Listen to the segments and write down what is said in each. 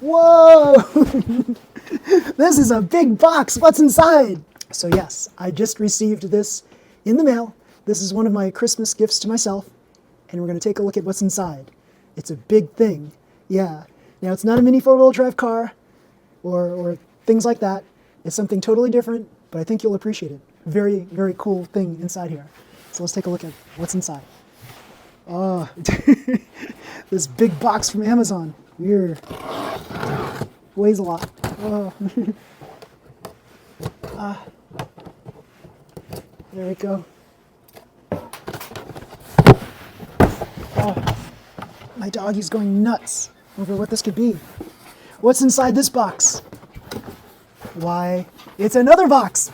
Whoa! This is a big box. What's inside? So yes, I just received this in the mail. This is one of my Christmas gifts to myself, and we're going to take a look at what's inside. It's a big thing. Yeah. Now, it's not a mini four-wheel drive car or things like that. It's something totally different, but I think you'll appreciate it. Very, very cool thing inside here. So let's take a look at what's inside. Oh, this big box from Amazon. Weird. Weighs a lot. Oh. There we go. Oh, my doggy's going nuts over what this could be. What's inside this box? Why, it's another box.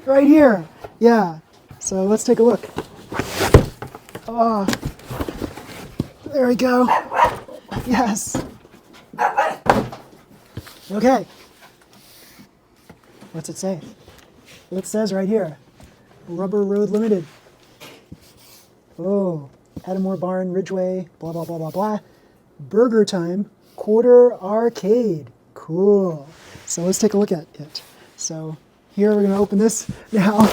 Right here. Yeah. So let's take a look. Oh, there we go. Yes. Okay. What's it say? It says right here, Rubber Road Limited. Oh, Hattamore Barn, Ridgeway, blah, blah, blah, blah, blah. BurgerTime Quarter Arcade. Cool. So let's take a look at it. So here we're going to open this now.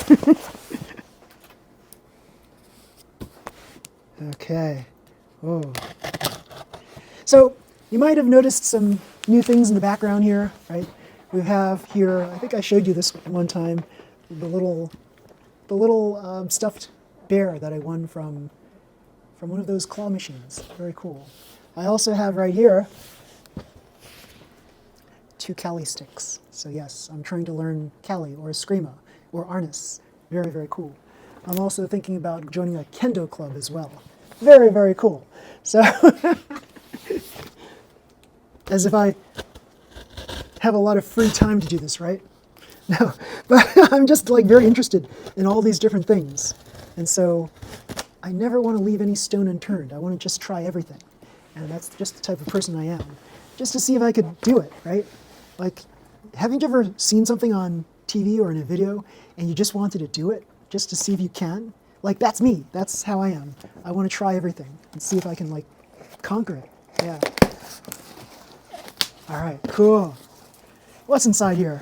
Okay. Oh. So you might have noticed some new things in the background here, right? We have here, I think I showed you this one time, the little stuffed bear that I won from one of those claw machines. Very cool. I also have right here 2 Cali sticks. So yes, I'm trying to learn Cali or Eskrima or Arnis. Very, very cool. I'm also thinking about joining a kendo club as well. Very, very cool. So, as if I have a lot of free time to do this, right? No, but I'm just like very interested in all these different things. And so I never want to leave any stone unturned. I want to just try everything. And that's just the type of person I am. Just to see if I could do it, right? Like, haven't you ever seen something on TV or in a video and you just wanted to do it just to see if you can? Like, that's me. That's how I am. I want to try everything and see if I can, like, conquer it. Yeah. All right, cool. What's inside here?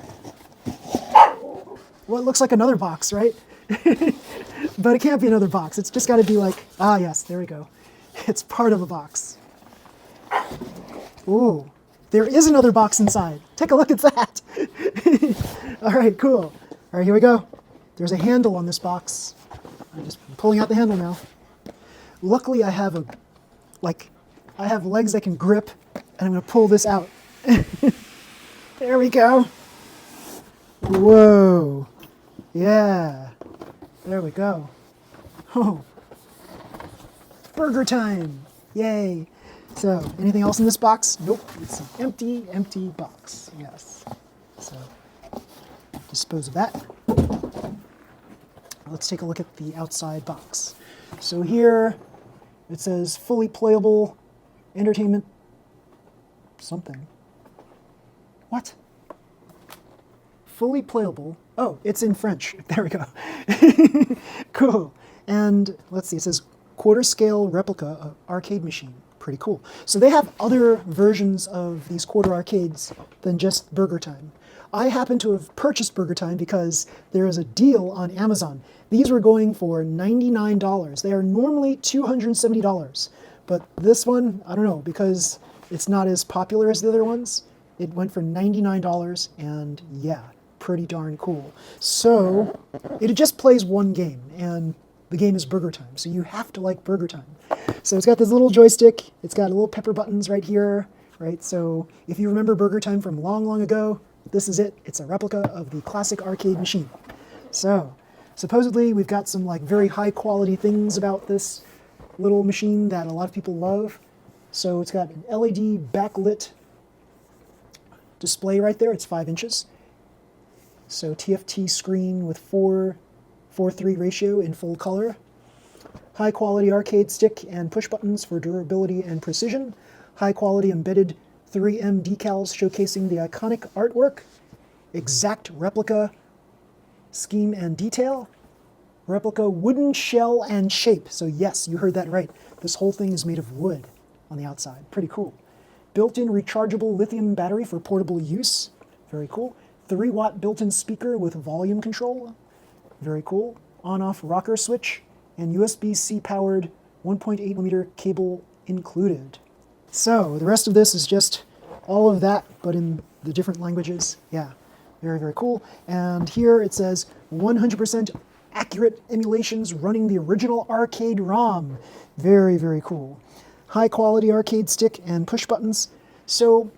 Well, it looks like another box, right? But it can't be another box. It's just got to be like, ah, yes, there we go. It's part of a box. Ooh, there is another box inside. Take a look at that. All right, cool. All right, here we go. There's a handle on this box. I'm just pulling out the handle now. Luckily, I have legs that can grip, and I'm going to pull this out. There we go. Whoa. Yeah. There we go. Oh. Burger time. Yay. So, anything else in this box? Nope. It's an empty, empty box. Yes. So, dispose of that. Let's take a look at the outside box. So here it says fully playable entertainment something. What? Fully playable. Oh, it's in French. There we go. Cool. And let's see, it says quarter scale replica arcade machine. Pretty cool. So they have other versions of these quarter arcades than just BurgerTime. I happen to have purchased BurgerTime because there is a deal on Amazon. These were going for $99. They are normally $270. But this one, I don't know, because it's not as popular as the other ones, it went for $99, and yeah, pretty darn cool. So it just plays one game, and the game is BurgerTime, so you have to like BurgerTime. So it's got this little joystick, it's got little pepper buttons right here, right? So if you remember BurgerTime from long, long ago, this is it. It's a replica of the classic arcade machine. So supposedly we've got some like very high quality things about this little machine that a lot of people love. So it's got an LED backlit display right there. It's 5 inches. So TFT screen with 4:3 ratio in full color. High quality arcade stick and push buttons for durability and precision. High quality embedded 3M decals showcasing the iconic artwork. Exact replica scheme and detail. Replica wooden shell and shape. So yes, you heard that right. This whole thing is made of wood on the outside. Pretty cool. built-in rechargeable lithium battery for portable use. Very cool. 3-watt built-in speaker with volume control. Very cool. On-off rocker switch and USB-C powered 1.8mm cable included. So the rest of this is just all of that, but in the different languages. Yeah, very, very cool. And here it says 100% accurate emulations running the original arcade ROM. Very, very cool. High quality arcade stick and push buttons. So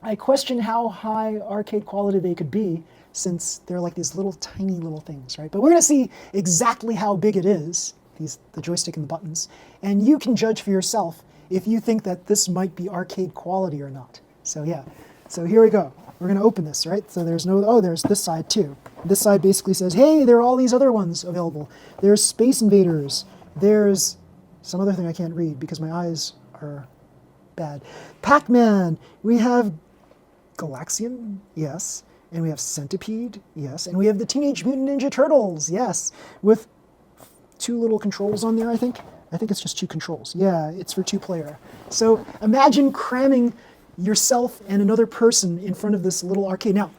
I question how high arcade quality they could be, since they're like these little tiny little things, right? But we're gonna see exactly how big it is, the joystick and the buttons, and you can judge for yourself if you think that this might be arcade quality or not. So yeah, so here we go. We're gonna open this, right? So there's there's this side too. This side basically says, hey, there are all these other ones available. There's Space Invaders. There's some other thing I can't read because my eyes are bad. Pac-Man. We have Galaxian, yes. And we have Centipede, yes. And we have the Teenage Mutant Ninja Turtles, yes. With 2 little controls on there, I think. I think it's just 2 controls. Yeah, it's for 2-player. So imagine cramming yourself and another person in front of this little arcade. Now,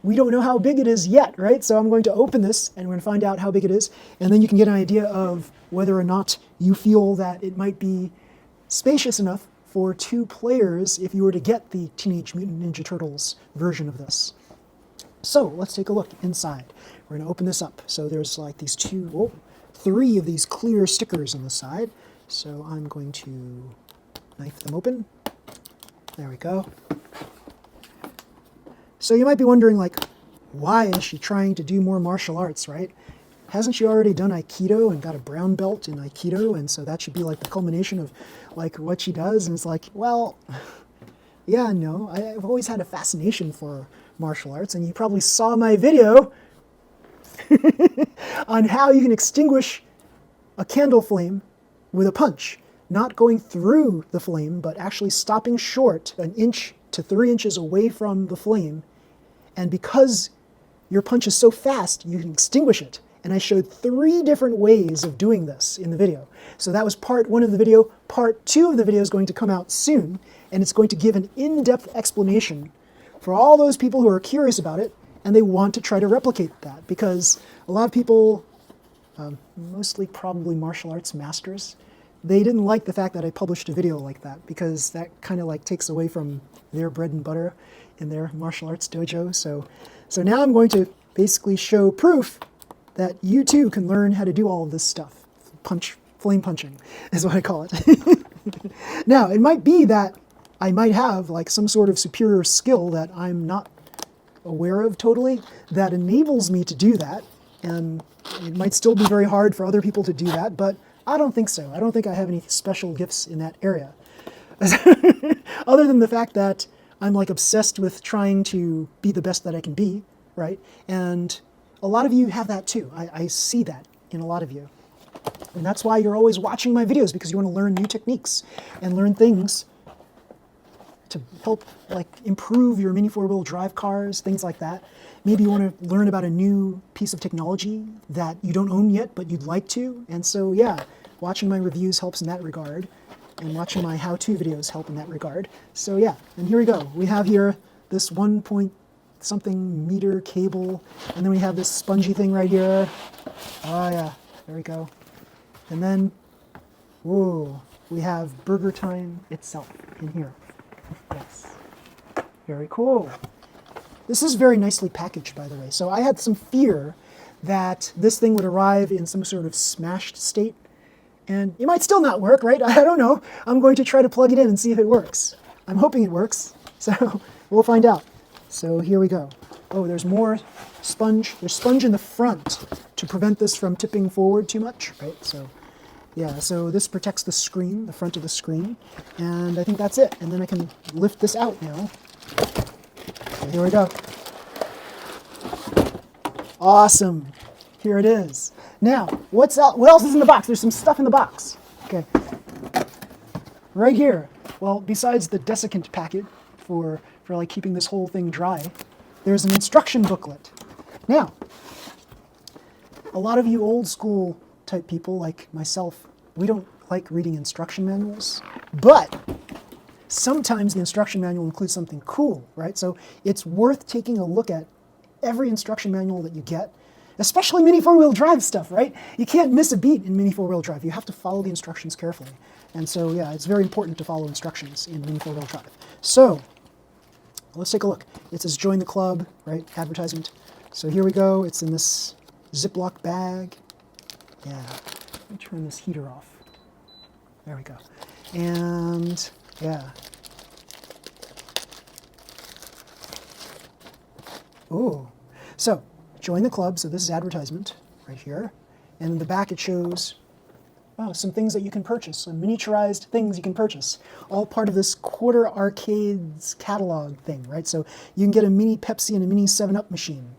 we don't know how big it is yet, right? So I'm going to open this and we're going to find out how big it is. And then you can get an idea of whether or not you feel that it might be spacious enough for 2 players if you were to get the Teenage Mutant Ninja Turtles version of this. So let's take a look inside. We're going to open this up. So there's like these 3 of these clear stickers on the side. So I'm going to knife them open. There we go. So you might be wondering, like, why is she trying to do more martial arts, right? Hasn't she already done Aikido and got a brown belt in Aikido? And so that should be like the culmination of like what she does. And it's like, well, yeah, no, I've always had a fascination for martial arts. And you probably saw my video on how you can extinguish a candle flame with a punch. Not going through the flame, but actually stopping short 1 inch to 3 inches away from the flame. And because your punch is so fast, you can extinguish it. And I showed 3 different ways of doing this in the video. So that was part 1 of the video. Part 2 of the video is going to come out soon, and it's going to give an in-depth explanation for all those people who are curious about it, and they want to try to replicate that. Because a lot of people, mostly probably martial arts masters, they didn't like the fact that I published a video like that, because that kind of like takes away from their bread and butter in their martial arts dojo. So now I'm going to basically show proof that you too can learn how to do all of this stuff. Flame punching is what I call it. Now, it might be that I might have like some sort of superior skill that I'm not aware of totally that enables me to do that. And it might still be very hard for other people to do that, but I don't think so. I don't think I have any special gifts in that area. Other than the fact that I'm like obsessed with trying to be the best that I can be, right? And a lot of you have that too. I see that in a lot of you. And that's why you're always watching my videos, because you want to learn new techniques and learn things to help like improve your mini 4-wheel drive cars, things like that. Maybe you want to learn about a new piece of technology that you don't own yet, but you'd like to. And so, yeah, watching my reviews helps in that regard, and watching my how-to videos help in that regard. So yeah, and here we go. We have here this 1-point-something meter cable, and then we have this spongy thing right here. Oh yeah, there we go. And then, whoa, we have BurgerTime itself in here. Yes, very cool. This is very nicely packaged, by the way. So I had some fear that this thing would arrive in some sort of smashed state, and it might still not work, right? I don't know. I'm going to try to plug it in and see if it works. I'm hoping it works, so we'll find out. So here we go. Oh, there's more sponge. There's sponge in the front to prevent this from tipping forward too much, right? So yeah, so this protects the screen, the front of the screen, and I think that's it. And then I can lift this out now. So here we go. Awesome. Here it is. Now, what else is in the box? There's some stuff in the box. Okay. Right here. Well, besides the desiccant packet for like keeping this whole thing dry, there's an instruction booklet. Now, a lot of you old school type people like myself, we don't like reading instruction manuals, but sometimes the instruction manual includes something cool, right? So it's worth taking a look at every instruction manual that you get, especially mini four-wheel drive stuff, right? You can't miss a beat in mini four-wheel drive. You have to follow the instructions carefully. And so, yeah, it's very important to follow instructions in mini four-wheel drive. So let's take a look. It says join the club, right? Advertisement. So here we go. It's in this Ziploc bag. Yeah. Let me turn this heater off. There we go. And yeah. Ooh. So join the club. So this is advertisement right here. And in the back it shows some things that you can purchase, some miniaturized things you can purchase. All part of this Quarter Arcade's catalog thing, right? So you can get a mini Pepsi and a mini 7-Up machine.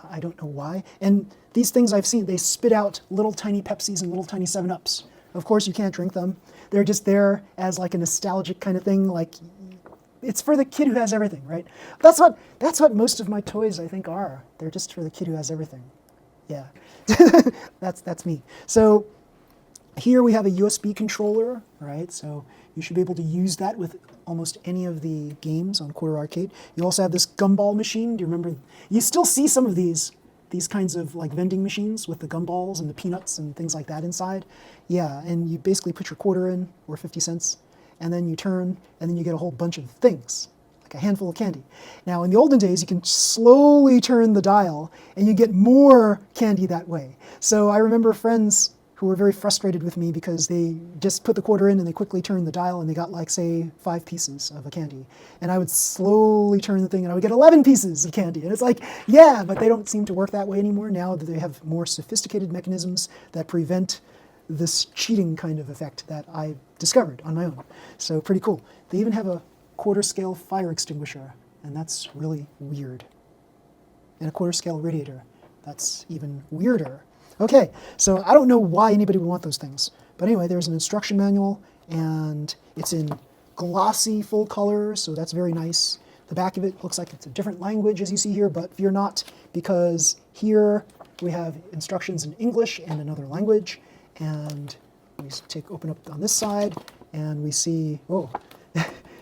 I don't know why. And these things I've seen, they spit out little tiny Pepsis and little tiny 7-Ups. Of course, you can't drink them. They're just there as like a nostalgic kind of thing. Like, it's for the kid who has everything, right? That's what most of my toys, I think, are. They're just for the kid who has everything. Yeah, that's me. So here we have a USB controller, right? So you should be able to use that with almost any of the games on Quarter Arcade. You also have this gumball machine. Do you remember? You still see some of these kinds of like vending machines with the gumballs and the peanuts and things like that inside. Yeah, and you basically put your quarter in, or 50 cents, and then you turn, and then you get a whole bunch of things, like a handful of candy. Now, in the olden days, you can slowly turn the dial, and you get more candy that way. So I remember friends who were very frustrated with me because they just put the quarter in and they quickly turned the dial and they got like, say, 5 pieces of a candy. And I would slowly turn the thing and I would get 11 pieces of candy. And it's like, yeah, but they don't seem to work that way anymore now that they have more sophisticated mechanisms that prevent this cheating kind of effect that I discovered on my own. So pretty cool. They even have a quarter scale fire extinguisher, and that's really weird. And a quarter scale radiator. That's even weirder. Okay, so I don't know why anybody would want those things. But anyway, there's an instruction manual, and it's in glossy full color, so that's very nice. The back of it looks like it's a different language, as you see here, but fear not, because here we have instructions in English and another language. And we open up on this side, and we see,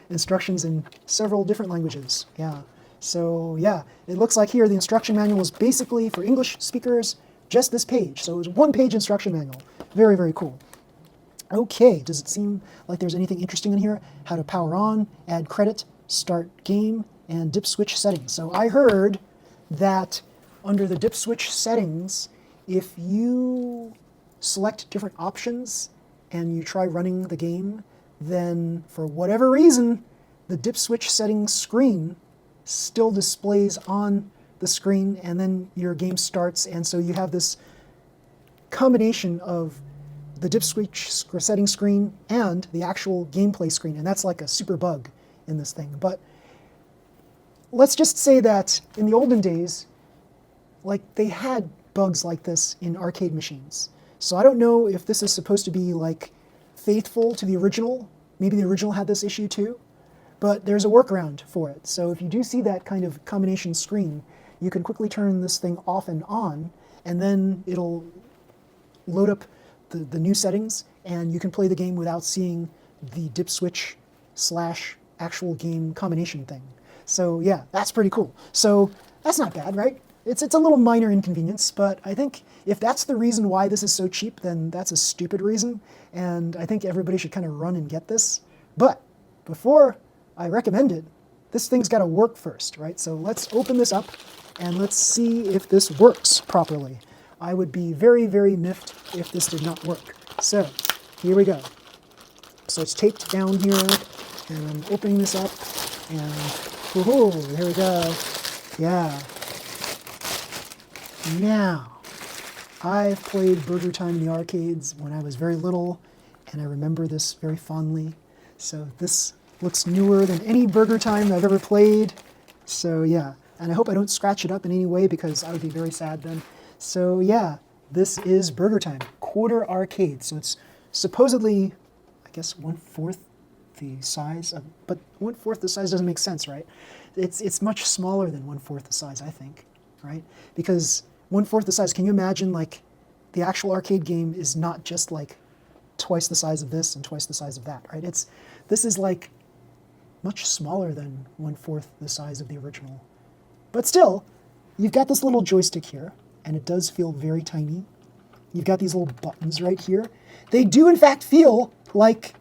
instructions in several different languages. Yeah. So yeah, it looks like here the instruction manual is basically for English speakers, just this page. So it was a one-page instruction manual. Very, very cool. Okay, does it seem like there's anything interesting in here? How to power on, add credit, start game, and dip switch settings. So I heard that under the dip switch settings, if you select different options and you try running the game, then for whatever reason, the dip switch settings screen still displays on the screen, and then your game starts, and so you have this combination of the dip switch setting screen and the actual gameplay screen, and that's like a super bug in this thing. But let's just say that in the olden days, like, they had bugs like this in arcade machines. So I don't know if this is supposed to be like faithful to the original. Maybe the original had this issue too, but there's a workaround for it. So if you do see that kind of combination screen, you can quickly turn this thing off and on, and then it'll load up the new settings, and you can play the game without seeing the dip switch / actual game combination thing. So yeah, that's pretty cool. So that's not bad, right? It's a little minor inconvenience, but I think if that's the reason why this is so cheap, then that's a stupid reason, and I think everybody should kind of run and get this. But before I recommend it, this thing's got to work first, right? So let's open this up and let's see if this works properly. I would be very, very miffed if this did not work. So here we go. So it's taped down here, and I'm opening this up, and woohoo, here we go. Yeah. Now, I've played BurgerTime in the arcades when I was very little, and I remember this very fondly. So this looks newer than any BurgerTime I've ever played. So yeah, and I hope I don't scratch it up in any way, because I would be very sad then. So yeah, this is BurgerTime Quarter Arcade. So it's supposedly, I guess, 1/4 the size of, but 1/4 the size doesn't make sense, right? It's much smaller than 1/4 the size, I think, right? Because 1/4 the size, can you imagine, like, the actual arcade game is not just like twice the size of this and twice the size of that, right? This is like much smaller than 1/4 the size of the original. But still, you've got this little joystick here, and it does feel very tiny. You've got these little buttons right here. They do in fact feel like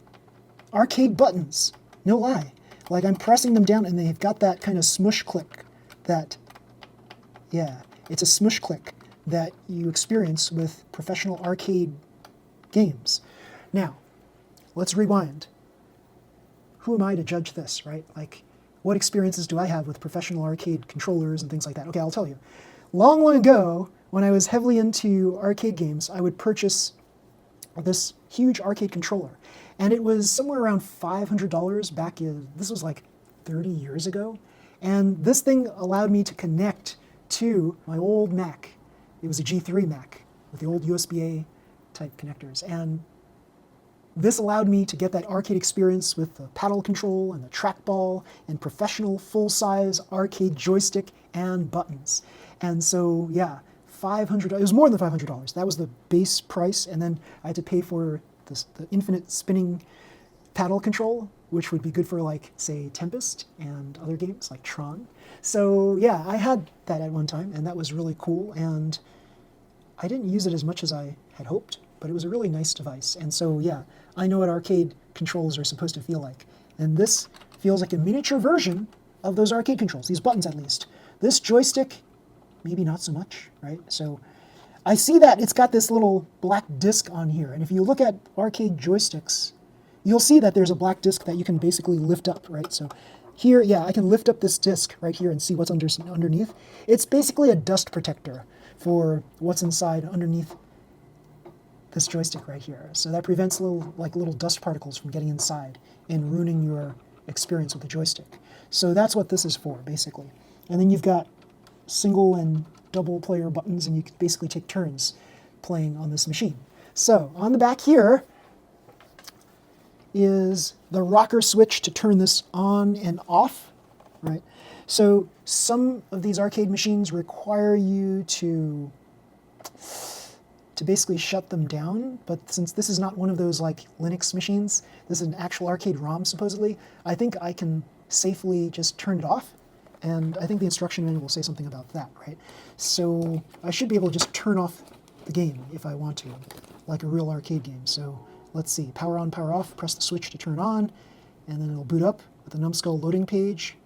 arcade buttons, no lie. Like I'm pressing them down and they've got that kind of smush click that, yeah, it's a smush click that you experience with professional arcade games. Now, let's rewind. Who am I to judge this, right? Like, what experiences do I have with professional arcade controllers and things like that? Okay, I'll tell you. Long, long ago, when I was heavily into arcade games, I would purchase this huge arcade controller. And it was somewhere around $500 back in, this was like 30 years ago. And this thing allowed me to connect to my old Mac. It was a G3 Mac with the old USB-A type connectors. And this allowed me to get that arcade experience with the paddle control and the trackball and professional full-size arcade joystick and buttons. And so, yeah, $500, it was more than $500. That was the base price, and then I had to pay for the infinite spinning paddle control, which would be good for, like, say, Tempest and other games like Tron. So, yeah, I had that at one time, and that was really cool, and I didn't use it as much as I had hoped, but it was a really nice device. And so, yeah, I know what arcade controls are supposed to feel like. And this feels like a miniature version of those arcade controls, these buttons at least. This joystick, maybe not so much, right? So I see that it's got this little black disc on here. And if you look at arcade joysticks, you'll see that there's a black disc that you can basically lift up, right? So here, yeah, I can lift up this disc right here and see what's underneath. It's basically a dust protector for what's inside underneath this joystick right here. So that prevents little dust particles from getting inside and ruining your experience with the joystick. So that's what this is for, basically. And then you've got single and double player buttons, and you can basically take turns playing on this machine. So on the back here is the rocker switch to turn this on and off, right? So some of these arcade machines require you to basically shut them down, but since this is not one of those like Linux machines, this is an actual arcade ROM supposedly, I think I can safely just turn it off, and I think the instruction manual will say something about that, right? So I should be able to just turn off the game if I want to, like a real arcade game. So let's see, power on, power off, press the switch to turn on, and then it'll boot up with the Numskull loading page,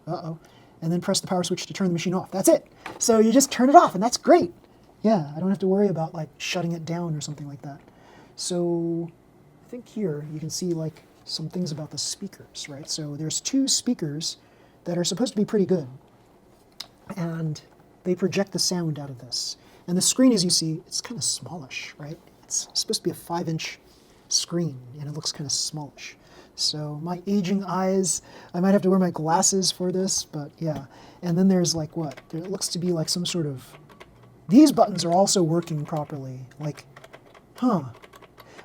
and then press the power switch to turn the machine off. That's it. So you just turn it off, and that's great. Yeah, I don't have to worry about like shutting it down or something like that. So I think here you can see like some things about the speakers, right? So there's two speakers that are supposed to be pretty good, and they project the sound out of this. And the screen, as you see, it's kind of smallish, right? It's supposed to be a 5-inch screen, and it looks kind of smallish. So my aging eyes, I might have to wear my glasses for this, but yeah. And then there's like what? There looks to be like some sort of, these buttons are also working properly, like,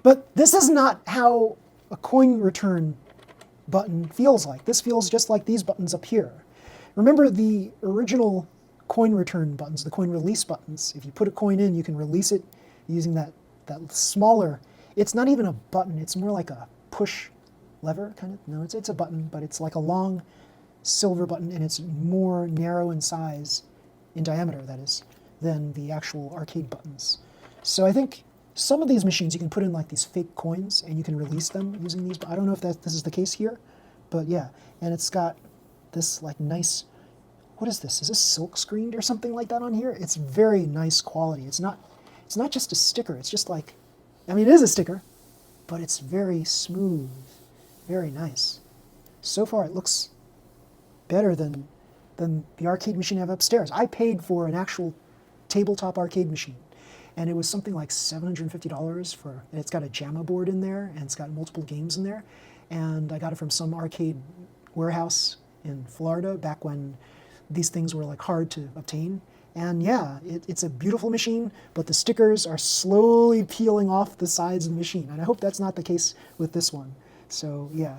But this is not how a coin return button feels like. This feels just like these buttons up here. Remember the original coin return buttons, the coin release buttons. If you put a coin in, you can release it using that smaller, it's not even a button, it's more like a push lever, kind of. No, it's a button, but it's like a long silver button, and it's more narrow in size, in diameter, that is, than the actual arcade buttons. So I think some of these machines you can put in like these fake coins and you can release them using these. I don't know if this is the case here, but yeah. And it's got this like nice, what is this? Is this silk screened or something like that on here? It's very nice quality. It's not just a sticker. It's just like, I mean, it is a sticker, but it's very smooth, very nice. So far it looks better than the arcade machine I have upstairs. I paid for an actual tabletop arcade machine, and it was something like $750 for, and it's got a JAMA board in there, and it's got multiple games in there, and I got it from some arcade warehouse in Florida back when these things were like hard to obtain. And yeah, it's a beautiful machine, but the stickers are slowly peeling off the sides of the machine, and I hope that's not the case with this one. So yeah.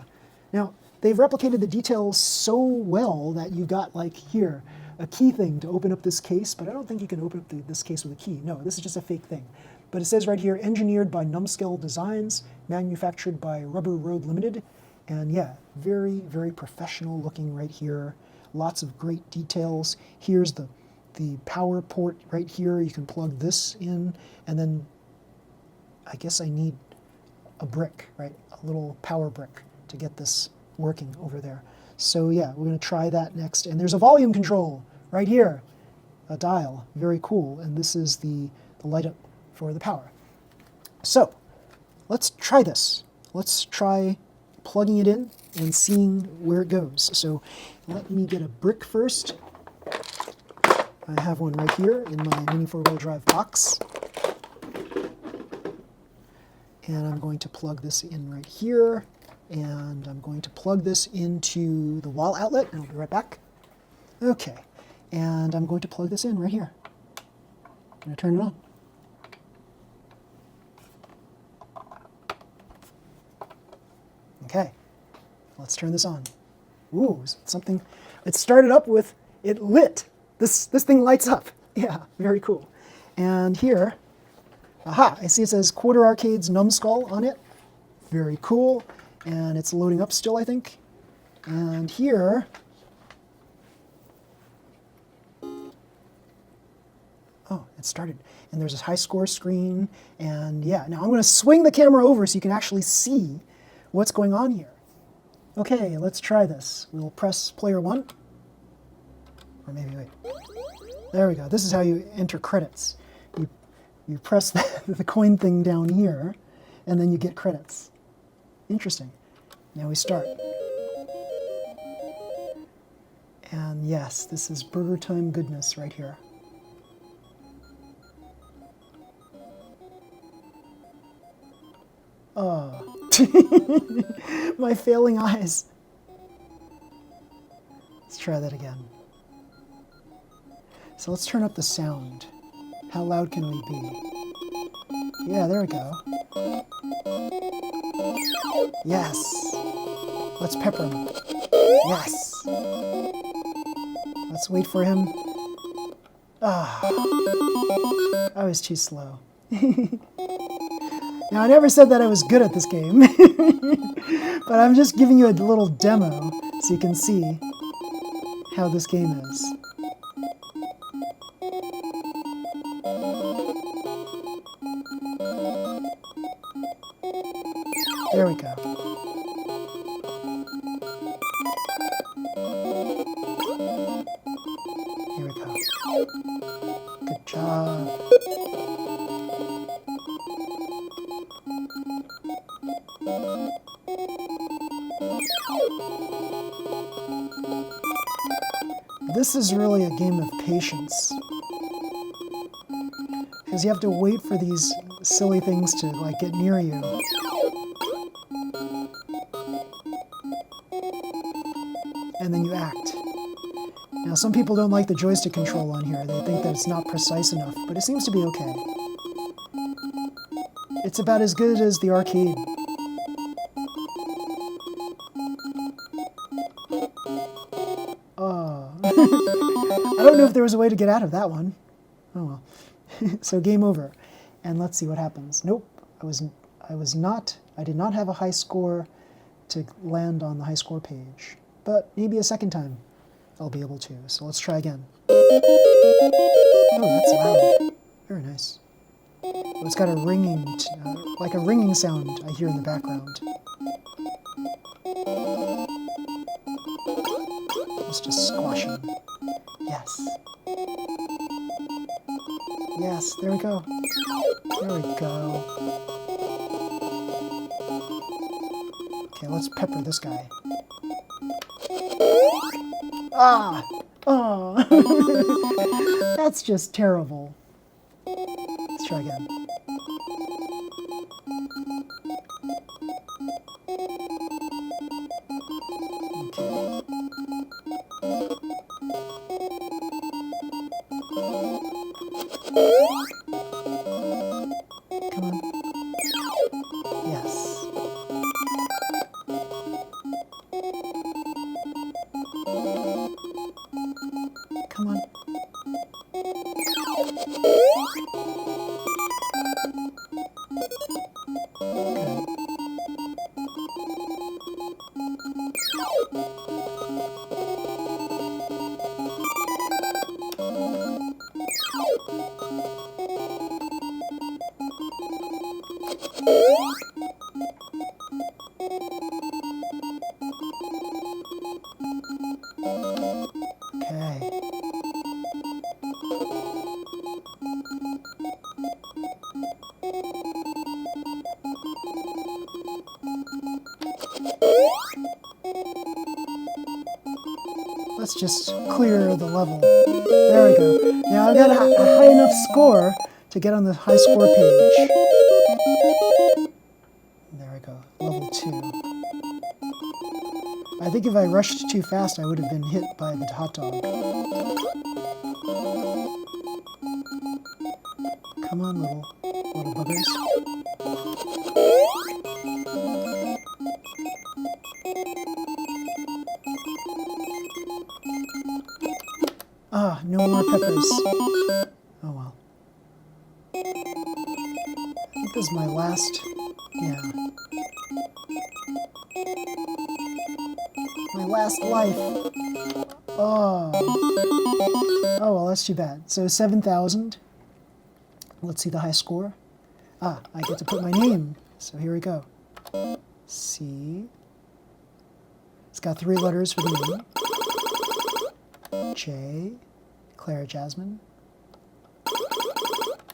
Now, they've replicated the details so well that you got like here, a key thing to open up this case, but I don't think you can open up this case with a key. No, this is just a fake thing. But it says right here, engineered by Numskull Designs, manufactured by Rubber Road Limited, And yeah, very, very professional looking right here. Lots of great details. Here's the power port right here. You can plug this in, and then I guess I need a brick, right? A little power brick to get this working over there. So yeah, we're going to try that next. And there's a volume control right here, a dial, very cool. And this is the light up for the power. So let's try this. Let's try plugging it in and seeing where it goes. So let me get a brick first. I have one right here in my mini four-wheel drive box. And I'm going to plug this in right here. And I'm going to plug this into the wall outlet, and I'll be right back. Okay, and I'm going to plug this in right here. I'm going to turn it on. Okay, let's turn this on. Ooh, something, it started up with, it lit. This thing lights up. Yeah, very cool. And here, aha, I see it says Quarter Arcade's Numskull on it. Very cool. And it's loading up still, I think. And here, oh, it started. And there's this high score screen. And yeah, now I'm going to swing the camera over so you can actually see what's going on here. Okay, let's try this. We'll press player 1. Or maybe wait. There we go. This is how you enter credits. You press the coin thing down here, and then you get credits. Interesting. Now we start. And yes, this is BurgerTime goodness right here. Oh. My failing eyes. Let's try that again. So let's turn up the sound. How loud can we be? Yeah, there we go. Yes. Let's pepper him. Yes. Let's wait for him. Ah. I was too slow. Now, I never said that I was good at this game, but I'm just giving you a little demo so you can see how this game is. There we go. Here we go. Good job. This is really a game of patience, because you have to wait for these silly things to like get near you. And then you act. Now, some people don't like the joystick control on here. They think that it's not precise enough, but it seems to be okay. It's about as good as the arcade. Oh. I don't know if there was a way to get out of that one. Oh well. So game over. And let's see what happens. Nope. I did not have a high score to land on the high score page. But maybe a second time I'll be able to. So let's try again. Oh, that's loud. Very nice. Oh, it's got a ringing, like a ringing sound I hear in the background. Let's just squash him. Yes. Yes, there we go. There we go. Okay, let's pepper this guy. Ah! Oh! That's just terrible. Let's try again. Okay. Come on. Yes. Come on. Good. Okay. Let's just clear the level. There we go. Now I've got a high enough score to get on the high score page. There we go. Level 2. I think if I rushed too fast, I would have been hit by the hot dog. Come on, little buggers. Ah, no more peppers. Oh well. I think this is my last, yeah. My last life. Oh. Oh well, that's too bad. So 7,000. Let's see the high score. Ah, I get to put my name. So here we go. C. It's got 3 letters for the name. J. Clara Jasmine.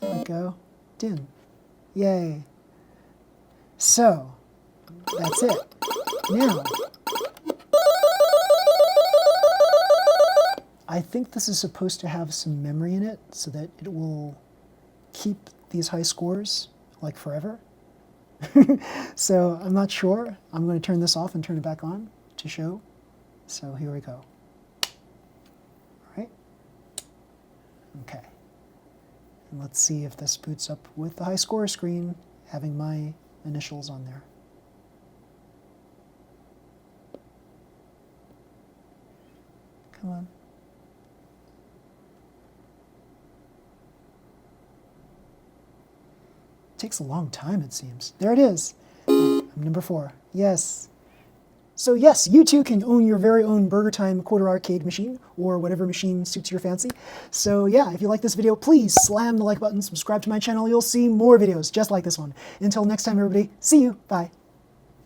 There we go. Din. Yay. So, that's it. Now, I think this is supposed to have some memory in it so that it will keep these high scores like forever. So I'm not sure. I'm going to turn this off and turn it back on to show. So here we go. All right. Okay. And let's see if this boots up with the high score screen having my initials on there. Come on. Takes a long time, it seems. There it is. I'm number 4. Yes. So yes, you too can own your very own BurgerTime Quarter Arcade machine, or whatever machine suits your fancy. So yeah, if you like this video, please slam the like button, subscribe to my channel. You'll see more videos just like this one. Until next time, everybody, see you. Bye.